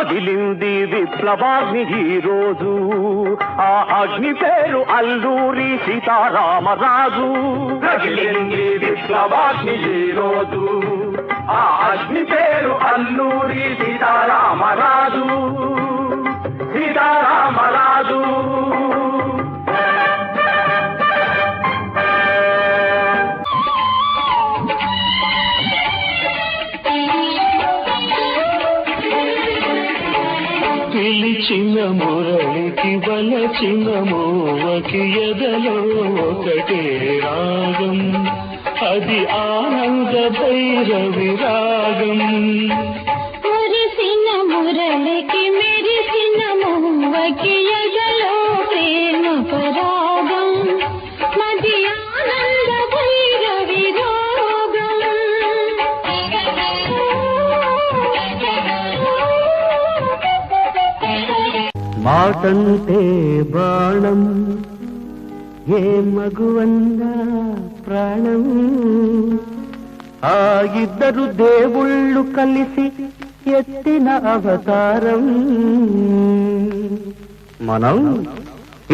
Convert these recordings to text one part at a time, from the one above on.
రగిలింది విప్లవాగ్ని ఈ రోజు, ఆ అగ్ని పేరు అల్లూరి సీతారామరాజు. రగిలింది విప్లవాగ్ని ఈ రోజు, ఆ అగ్ని పేరు అల్లూరి సీతారామరాజు. సీతారామరాజు పిలిచిన మురళికి వలచిన మోవకి ఎదలో ఒకటే రాగం, అది ఆనంద భైరవి రాగం. మురిసిన మురళికి మెరిసిన మోవకి ఎదలో ప్రేమ పరాగం, అది ఆనంద భైరవి రాగం. మాటంటే బాణం, ఏ మగువన్నా ప్రాణం, ఆ ఇద్దరు దేవుళ్ళు కలిసి ఎత్తిన అవతారం. మనం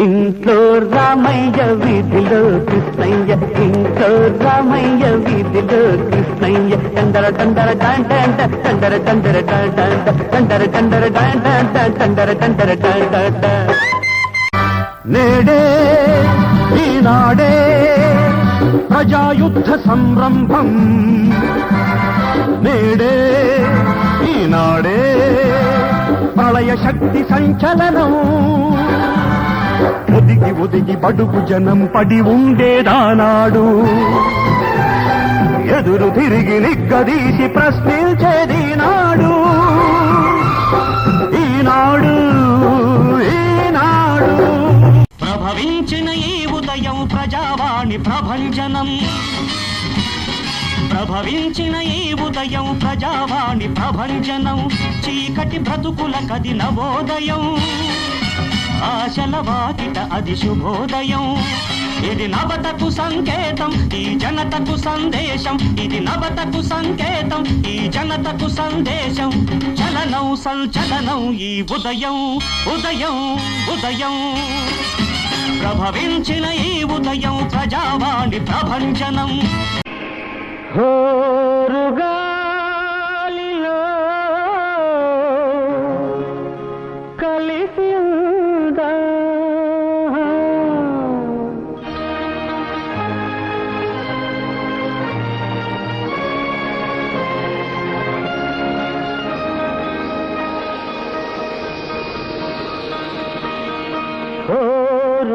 ఇంట్లో రామయ్య వీధిలో కృష్ణయ్య, ఇంట్లో రామయ్య వీధిలో కృష్ణయ్య. టండర టండర డాండ టండర టండర డాండ టండర టండర డాండ టండర టండర డాండ. నేడే ఈనాడే ప్రజాయుద్ధ సంరంభం, నేడే ఈనాడే ప్రళయ శక్తి సంచలనం. ఒదిగి ఒదిగి బడుగు జనం పడి ఉండేదానాడు, ఎదురు తిరిగి నిగ్గదీసి ప్రశ్నించేది నాడు. ఈనాడు ఈనాడు ప్రభవించిన ఈ ఉదయం ప్రజావాణి ప్రభంజనం, ప్రభవించిన ఈ ఉదయం ప్రజావాణి ప్రభంజనం. చీకటి బ్రతుకుల కది నవోదయం, ఆశల వాకిట అది శుభోదయం. ఇది నవతకు సంకేతం, ఈ జనతకు సందేశం. ఇది నవతకు సంకేతం, ఈ జనతకు సందేశం. చలనం సంచలనం ఈ ఉదయం, ఉదయం ఉదయం. ప్రభవించిన ఈ ఉదయం ప్రజావాణి ప్రభంజనం. హోరుగాలిలో కలిసి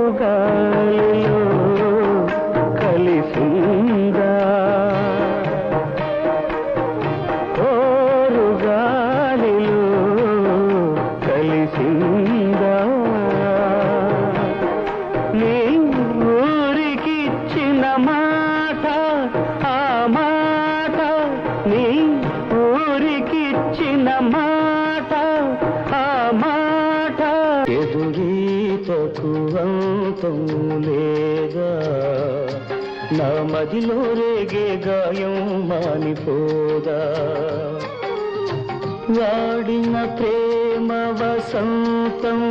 హోరుగాలిలో కలిసిందా, హోరుగాలిలో కలిసిందా. నీ ఊరికిచ్చిన మాట, ఆ మాట, నీ ఊరికిచ్చిన మాట, ఆ మాట. ఎదురీతకు అంతం లేదా, నా మదిలో రేగే గాయం మానిపోదా. వాడిన ప్రేమ వసంతం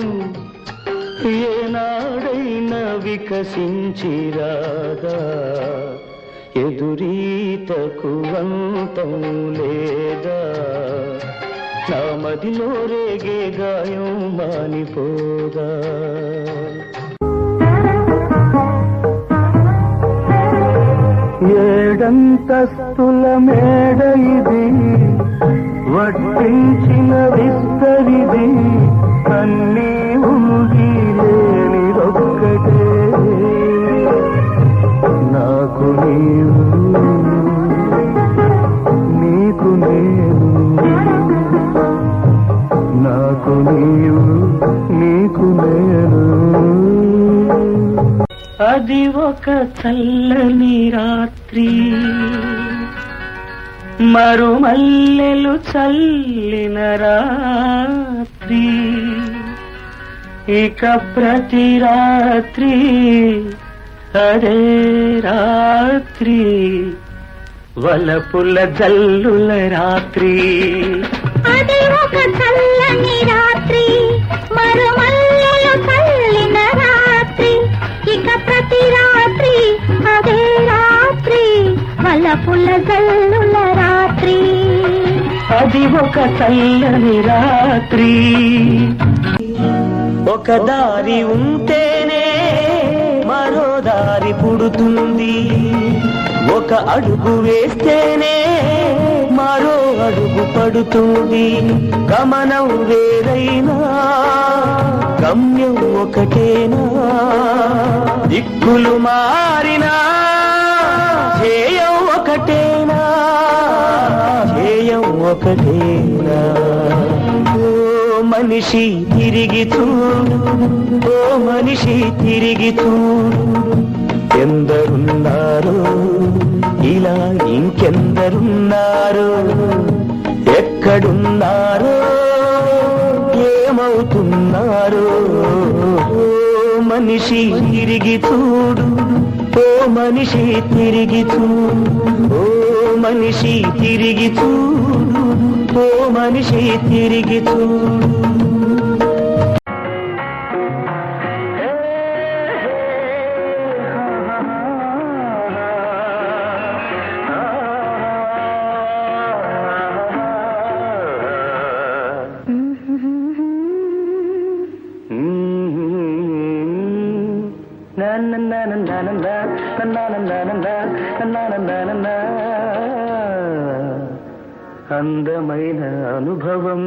ఏనాడైనా వికసించిరాదా. ఎదురీతకు అంతం లేదా, నా మదిలో రేగే గాయం మానిపోదా. ఏడంతస్తుల మేడ ఇది, వడ్డించిన విస్తరిది, అన్నీ ఊగి లేనిదొక్కటే. నాకు నీవు, నీకు నేను, నాకు నీవు, నీకు నేను. అది ఒక చల్లని రాత్రి, మరుమల్లెలు చల్లిన రాత్రి. ఇక ప్రతి రాత్రి అదే రాత్రి, వలపుల జల్లుల రాత్రి. అది ఒక చల్లని రాత్రి మరుమల్లెలు చల్లిన రాత్రి ఇక ప్రతి రాత్రి అదే రాత్రి వలపుల జల్లుల రాత్రి అది ఒక చల్లని రాత్రి ఒక దారి ఉంటేనే మరో దారి పుడుతుంది ఒక అడుగు వేస్తేనే మరో అడుగు పడుతుంది గమనం వేరైనా గమ్యం ఒకటేనా దిక్కులు మారినా ధ్యేయం ఒకటేనా ధ్యేయం ఒకటేనా ఓ మనిషి తిరిగి చూడు ఓ మనిషి తిరిగి చూడు ఎందరున్నారో ఇలా ఇంకెందరున్నారో ఎక్కడున్నారో ఏమవుతున్నారో ఓ మనిషి తిరిగి చూడు ఓ మనిషి తిరిగి చూడు ఓ మనిషి తిరిగి చూడు ఓ మనిషి తిరిగి చూడు అందమైన అనుభవం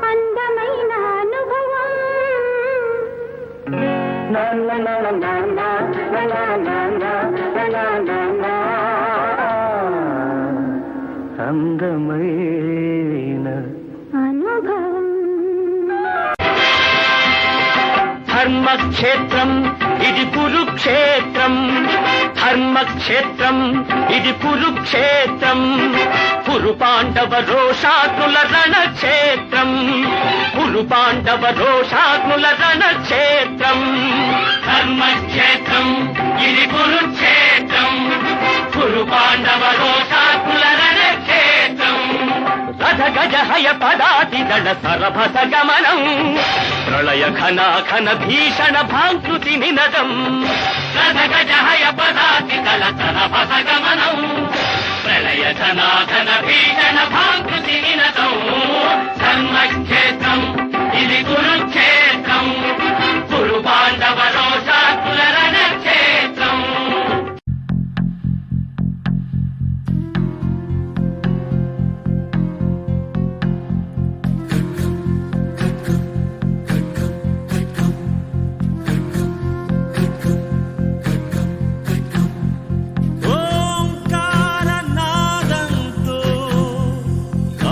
అందమైన అనుభవం అందమైన అనుభవం ధర్మక్షేత్రం ఇది కురుక్షేత్రం ధర్మక్షేత్రం ఇది కురుక్షేత్రం కురు పాండవ రోషాగ్నుల రణక్షేత్రం కురు పాండవ రోషాగ్నుల రణక్షేత్రం ధర్మక్షేత్రం ఇది కురుక్షేత్రం కురు పాండవ రోషాగ్నుల రణక్షేత్రం రథ గజ హయ పదాతి దళ సరభస గమనం ప్రళయ ఘన భీషణ భాంకృతి నినదం రథ గజ హయ పదాతి దళ సరభస గమనం ప్రళయ ఘన భీషణ భాంకృతి నినదం ధర్మక్షేత్రం ఇది కురుక్షేత్రం కురు పాండవ రోషాకుల రణక్షేత్రం ఓంకారనాదంతో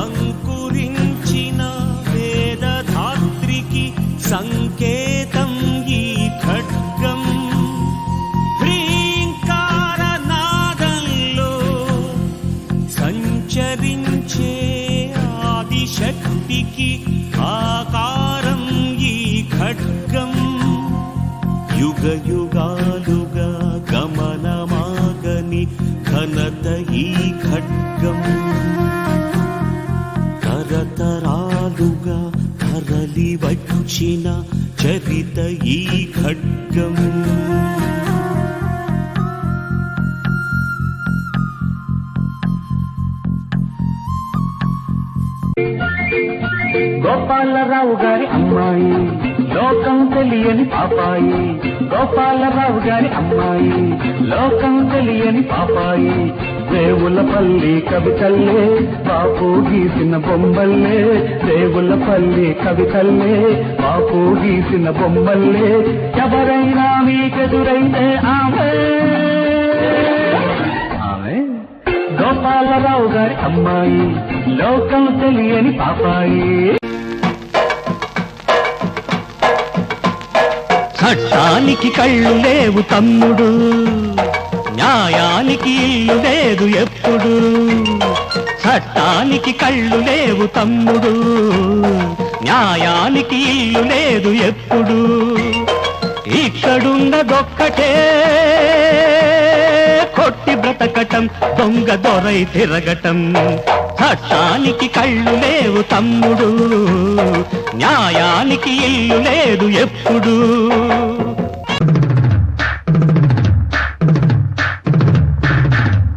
అంకురించిన వేదధాత్రికి సంకేతం ఈ ఖడ్గం హ్రీంకారనాదంలో సంచరించే ఆదిశక్తికి ఆకారం ఈ ఖడ్గం యుగ యుగాలుగా గమనమాగని ఘనత ఈ ఖడ్గం తరతరాలుగా తరలి వచ్చిన చరిత ఈ ఖడ్గం గోపాలరావు గారి అమ్మాయి లోకం తెలియని పాపాయి గోపాలరావు గారి అమ్మాయి లోకం తెలియని పాపాయి దేవులపల్లి కవితల్లే బాపు గీసిన బొమ్మల్లే దేవులపల్లి కవితల్లే బాపు గీసిన బొమ్మల్లే ఎవరైనా మీకెదురైతే ఆమె గోపాలరావు గారి అమ్మాయి లోకం తెలియని పాపాయి చట్టానికి కళ్ళు లేవు తమ్ముడు న్యాయానికి ఇల్లు లేదు ఎప్పుడు చట్టానికి కళ్ళు లేవు తమ్ముడు న్యాయానికి ఇల్లు లేదు ఎప్పుడు ఇక్కడున్నదొక్కటే కొట్టి బ్రతకటం, దొంగ దొరై తిరగటం. చట్టానికి కళ్ళు లేవు తమ్ముడు, న్యాయానికి ఇల్లు లేదు ఎప్పుడు.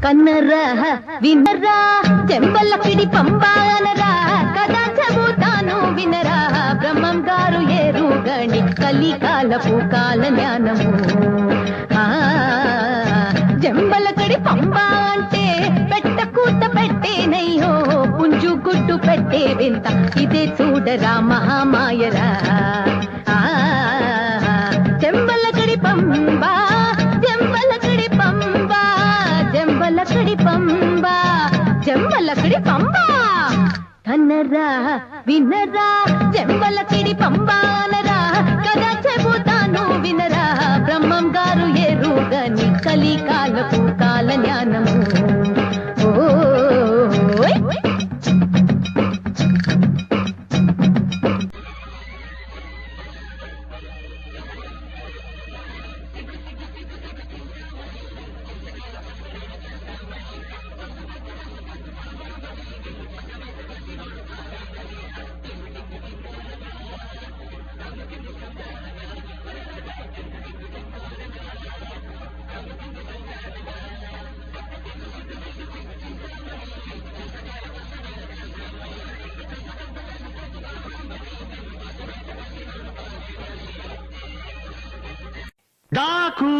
కన్నరా వినరా చెంబలకిడి పంబానరా, కథ చెబుతాను వినరా. బ్రహ్మం గారు ఏరుగణి కలికాలపు కాల జ్ఞానము. జంబలకడి పంబ అంటే పెట్ట కూత పెట్టేనయ్యో, పుంజు గుడ్డు పెట్టే వింత ఇదే చూడరా మహామాయరా. జంబలకడి పంబ, జంబలకడి పంబ, జంబలకడి పంబ, జంబలకడి పంబ. కన్నరా వినరా జంబలకిడి పంబానరా, కథ చెబుతాను వినరా. బ్రహ్మం గారు ఎరుగని కలికాలపు కాల జ్ఞానము. డాకు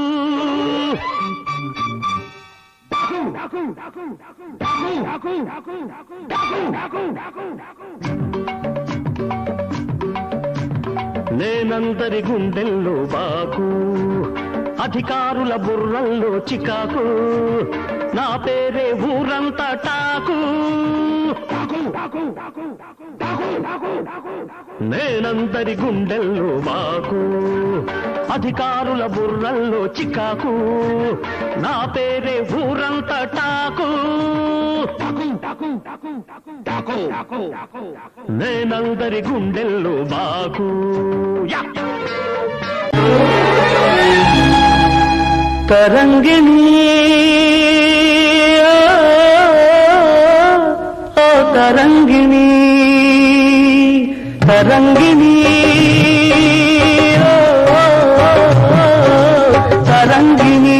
నేనందరి గుండెల్లో బాకు, అధికారుల బుర్రల్లో చికాకు, నా పేరే ఊరంతా టాకు. నేనందరి గుండెల్లో బాకు, అధికారుల బుర్రల్లో చికాకు, నా పేరే ఊరంతా టాకు. నేనందరి గుండెల్లో బాకు. తరంగిణి ఓ తరంగిణి, తరంగిణి తరంగిణి.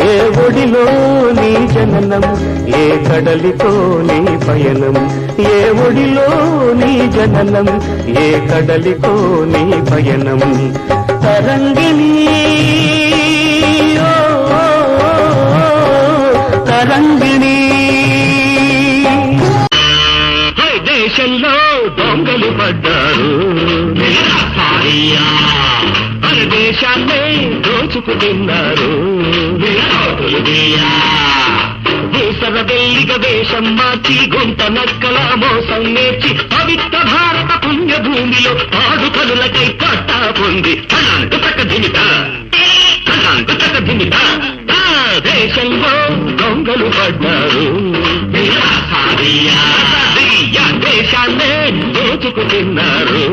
ఏ ఒడిలో నీ జననం, ఏ కడలితో నీ పయనం. ఏ ఒడిలో నీ జననం, ఏ కడలితో నీ పయనం. తరంగిణి తరంగిణి. దేశంలో దొంగలు పడ్డారు, మన దేశాన్నే దోచుకుతున్నారు. దేశర వెళ్ళిగ వేషం మార్చి, గుంట నక్కల మోసం నేర్చి, పవిత్ర భారత పుణ్యభూమిలో ఆడు కనులకై పట్టా పొంది దిమిత దిమిత. దేశంలో దొంగలు పడ్డారు, దేశాన్నే దోచుకుతున్నారు.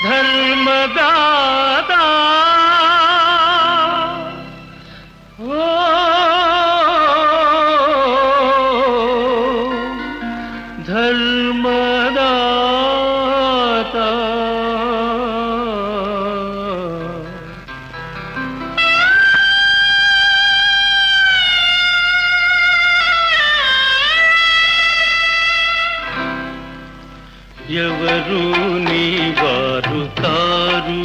ధర్మదాతా ధర్మదాతా. ఎవరు నీ వారు కారు,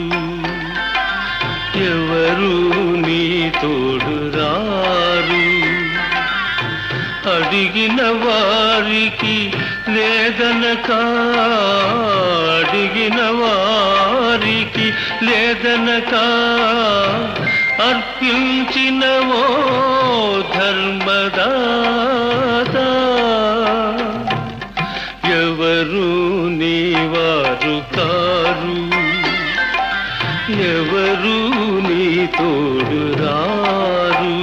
ఎవరు నీ తోడు రారు. అడిగిన వారికి లేదనక, అడిగిన వారికి లేదనక, అర్పించినవో ధర్మదాతా. ఎవరు నీ వారు కారు, ఎవరు నీ తోడు రారు.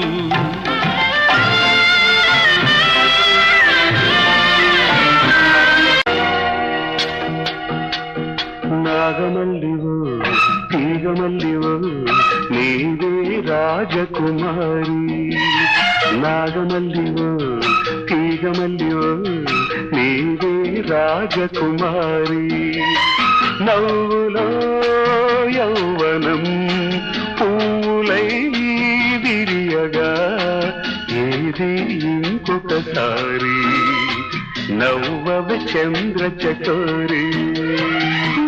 రాజకుమారి నాగమల్లివో తీగమల్లివో నీవే రాజకుమారి నవ్వులో యౌవనం పూలై విరియగా ఏది ఇంకొకసారి నవ్వవ చంద్ర చకోరి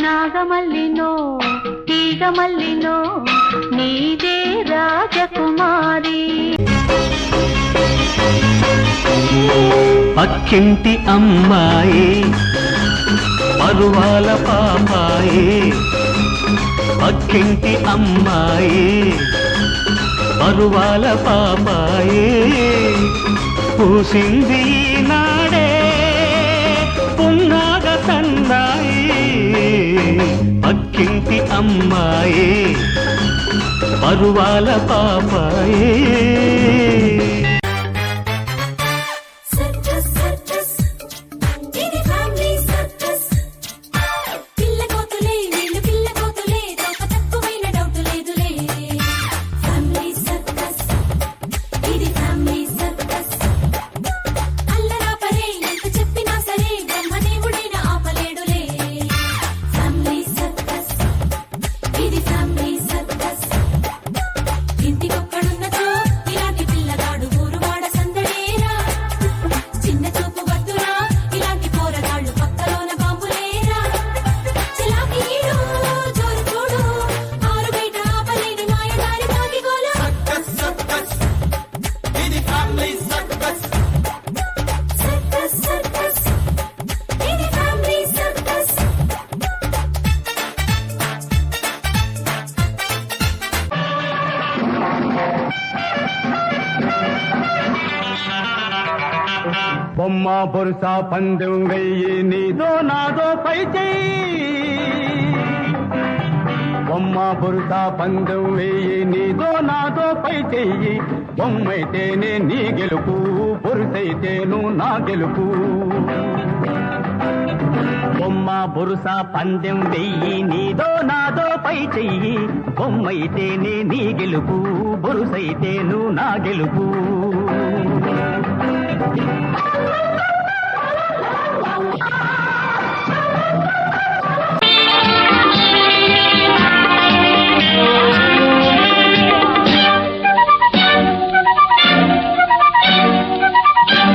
నాగమల్లినో తీగమల్లినో నీదే రాజకుమారి పక్కింటి అమ్మాయి పరువాల పాపాయి పక్కింటి అమ్మాయి పరువాల పాపాయి పూసింది నాడే పున్నాగ సన్నాయి పక్కింటి అమ్మాయి పరువాల పాపాయి బొమ్మ బొరుస పందెం వెయ్యి నీదో నాదో పై చెయ్యి బొమ్మ బొరుస పందెం వెయ్యి నీదో నాదో పై చెయ్యి బొమ్మైతేనే నీ గెలుపు బొరుసైతేను నా గెలుపు బొమ్మ బొరుస పందెం వెయ్యి నీదో నాదో పై చెయ్యి బొమ్మైతేనే నీ గెలుపు బొరుసైతేను నా గెలుపు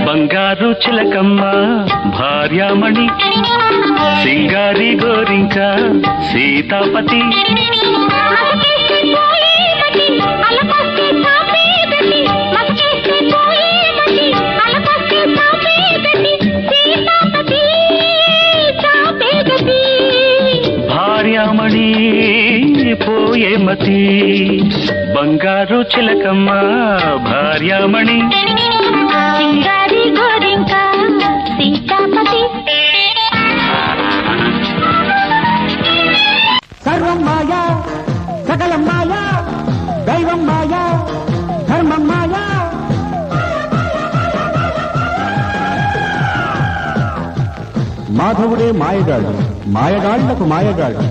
బంగారు చిలకమ్మ భార్యామణి సింగారి గోరింక సీతాపతి భార్యామణి పోయేమతి బంగారు చిలకమ్మ భార్యామణి సింగారి గోరింక సీతాపతి సర్వం మాయా సకలం మాయా దైవం మాయా ధర్మం మాయా మాధవుడే మాయగాడు మాయగాళ్లకు మాయగాడు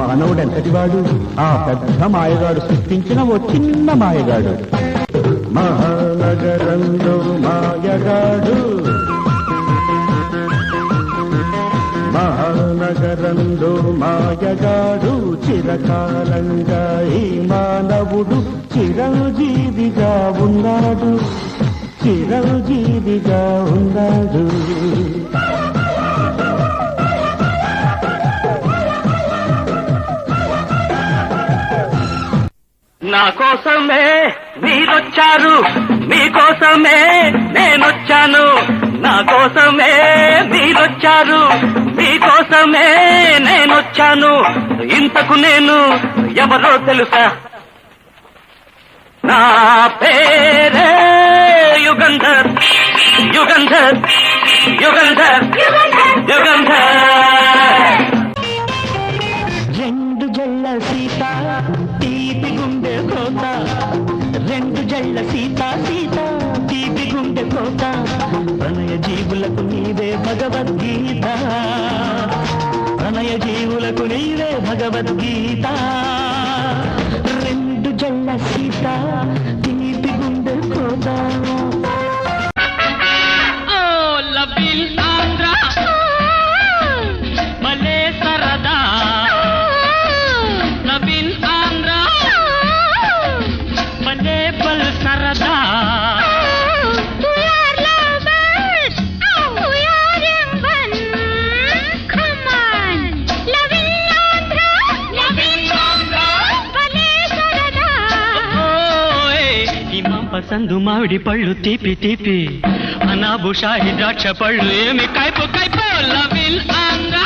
మానవుడెంతటివాడు ఆ పెద్ద మాయగాడు సృష్టించిన ఓ చిన్న మాయగాడు మహానగరంలో మాయగాడు మహానగరంలో మాయగాడు చిరకాలంగా ఈ మానవుడు చిరంజీవిగా ఉన్నాడు చిరంజీవిగా ఉన్నాడు నా కోసమే మీరొచ్చారు మీకోసమే నేనొచ్చాను నా కోసమే మీరొచ్చారు మీకోసమే నేనొచ్చాను ఇంతకు నేను ఎవరో తెలుసా నా పేరే యుగంధర్ యుగంధర్ యుగంధర్ యుగంధర్ రెండు జల్ల సీత తీపి గుండె కోత రెండు జల్ల సీత సీత తీపి గుండె కోత ప్రణయ జీవులకు నీవే భగవద్గీత ప్రణయ జీవులకు నీవే భగవద్గీత రెండు జల్ల సీత తీపి గుండె కోదా సందు మామిడి పళ్ళు తీపి తీపి అనాబు షాహి ద్రాక్ష పళ్ళు ఏమి కైపు కైపు లవిల్ ఆంధ్ర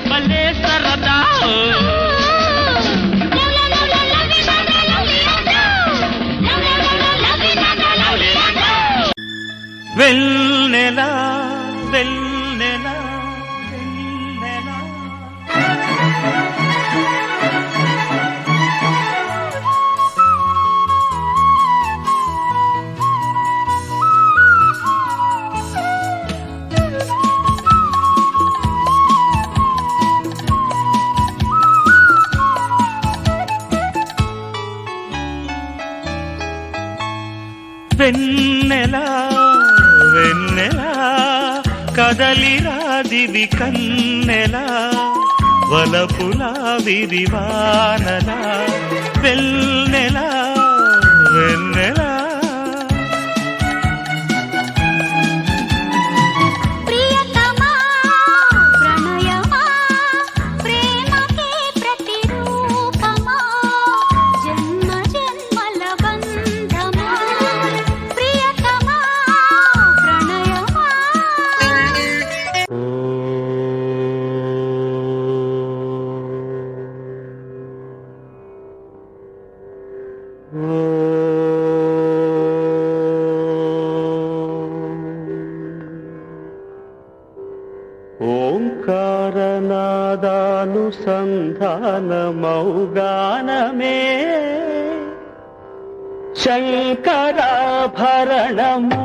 భలే సరదా వెన్నెలా వెన్నెలా వెన్నెలా వెన్నెలా వెన్నెలా కదలిరాదివి కన్నెలా వలపులా విరివానలా వెన్నెలా వెన్నెలా ఓంకారనాదానుసంధానమౌగానమే శంకరాభరణము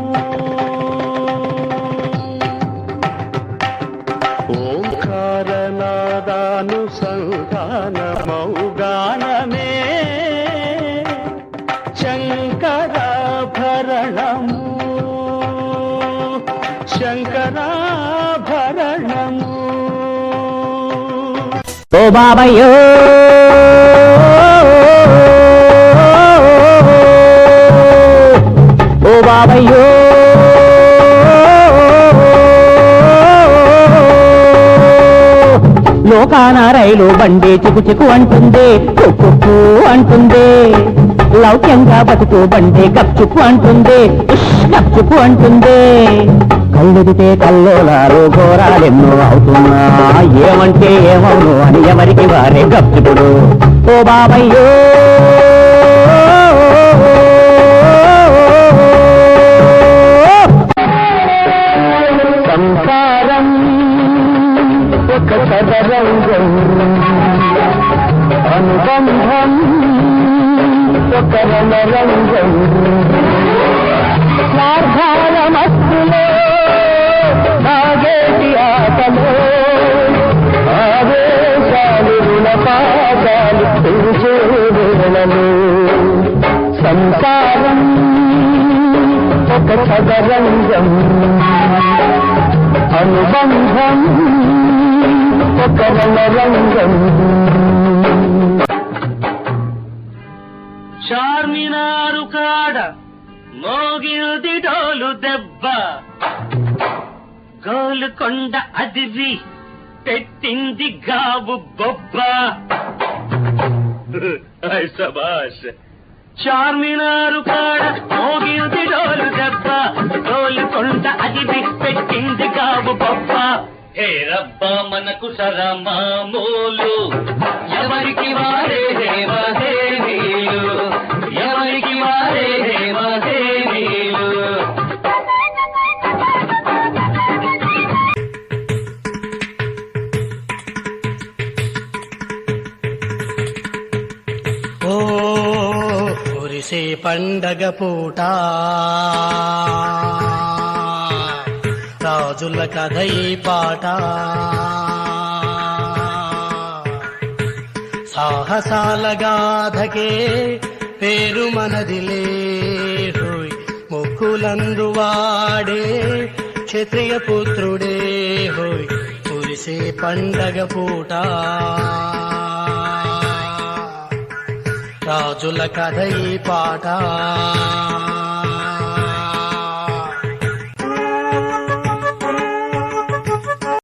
ఓంకారనాదానుసంధానమౌగానమే శంకరాభరణము శంకరాభరణము ఓ బాబయ్యో ఓ బాబయ్యో లోకాన రైలు బండి చిక్కు చిక్కు అంటుంది కుక్కు అంటుంది లౌక్యంగా బతుకు బండి గప్చుక్కు అంటుంది గప్చుక్కు అంటుంది కళ్ళెదితే కల్లోలాలు ఘోరాలెన్నో అవుతున్నా ఏమంటే ఏమవును అని ఎవరికి వారే గప్చుకుడు ఓ బాబయ్యో సంసారం ఒక సదరంగం అనుబంధం ఒక రణరంగం స్వార్థాల మస్తులో నాగేటి ఆటలో ఆవేశాలు రుణపాదాలు పిలిచే వేళలు సంసారం ఒక చదరంగం అనుబంధం ఒక రణరంగం చార్మినారు కాడ మోగిల్ది డోలు దెబ్బ గోలుకొండ అదివి పెట్టింది గావు బొబ్బ సబాష్ చార్మినారు కాడ మోగిల్ది డోలు దెబ్బ గోలుకొండ అదివి పెట్టింది గావు బొబ్బ హే రబ్బా మనకు సరమామూలు ఎవరికి వారే దేవదేవీలు ఎవరికి వారే దేవదేవీలు ఓ కురిసే పండగ పూట రాజుల కథ ఈ పాట సాహసాల గాథకే పేరు మనదిలే హోయ్ ముక్కులందువాడే క్షత్రియ పుత్రుడే హోయ్ కురిసే పండగ పూట రాజుల కథ ఈ పాట